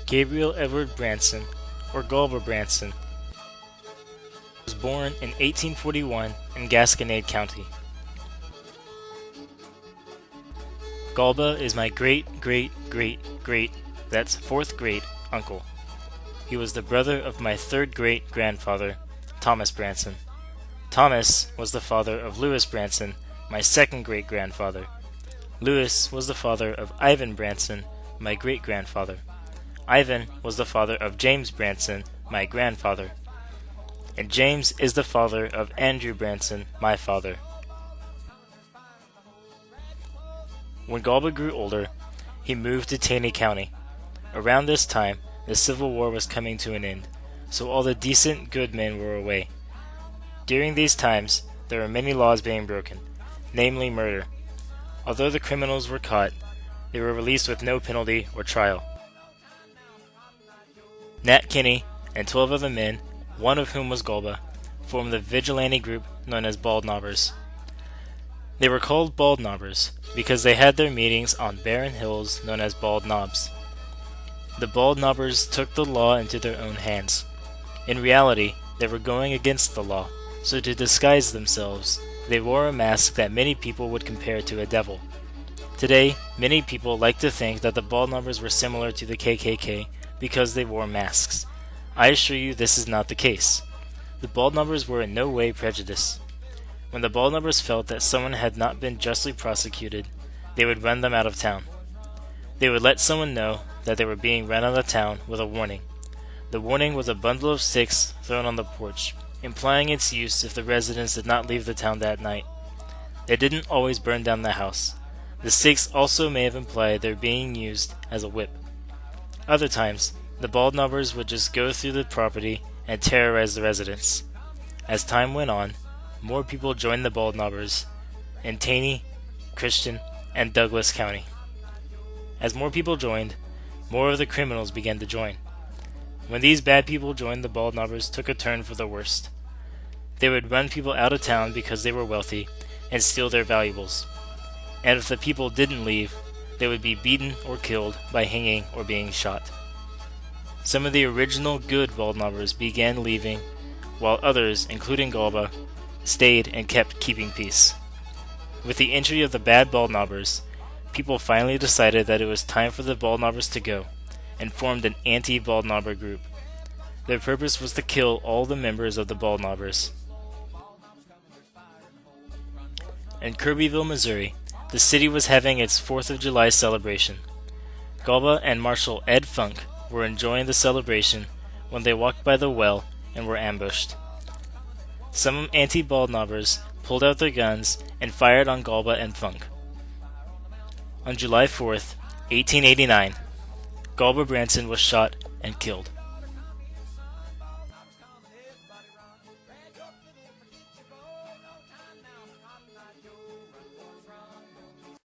Gabriel Edward Branson, or Galba Branson, was born in 1841 in Gasconade County. Galba is my that's fourth great uncle. He was the brother of my third great grandfather, Thomas Branson. Thomas was the father of Louis Branson, my second great grandfather. Louis was the father of Ivan Branson, my great grandfather. Ivan was the father of James Branson, my grandfather. And James is the father of Andrew Branson, my father. When Galba grew older, he moved to Taney County. Around this time, the Civil War was coming to an end, so all the decent, good men were away. During these times, there were many laws being broken, namely murder. Although the criminals were caught, they were released with no penalty or trial. Nat Kinney and 12 other men, one of whom was Galba, formed the vigilante group known as Bald Knobbers. They were called Bald Knobbers because they had their meetings on barren hills known as Bald Knobs. The Bald Knobbers took the law into their own hands. In reality, they were going against the law, so to disguise themselves, they wore a mask that many people would compare to a devil. Today, many people like to think that the Bald Knobbers were similar to the KKK because they wore masks. I assure you this is not the case. The Bald Knobbers were in no way prejudiced. When the Bald Knobbers felt that someone had not been justly prosecuted, they would run them out of town. They would let someone know that they were being run out of town with a warning. The warning was a bundle of sticks thrown on the porch, implying its use if the residents did not leave the town that night. They didn't always burn down the house. The sticks also may have implied their being used as a whip. Other times, the Bald Knobbers would just go through the property and terrorize the residents. As time went on, more people joined the Bald Knobbers in Taney, Christian, and Douglas County. As more people joined, more of the criminals began to join. When these bad people joined, the Bald Knobbers took a turn for the worst. They would run people out of town because they were wealthy and steal their valuables. And if the people didn't leave, they would be beaten or killed by hanging or being shot. Some of the original good Bald Knobbers began leaving, while others, including Galba, stayed and kept keeping peace. With the entry of the bad Bald Knobbers, people finally decided that it was time for the Bald Knobbers to go, and formed an anti-Bald Knobber group. Their purpose was to kill all the members of the Bald Knobbers. In Kirbyville, Missouri, the city was having its 4th of July celebration. Galba and Marshal Ed Funk were enjoying the celebration when they walked by the well and were ambushed. Some anti-Bald Knobbers pulled out their guns and fired on Galba and Funk. On July 4th, 1889, Galba Branson was shot and killed.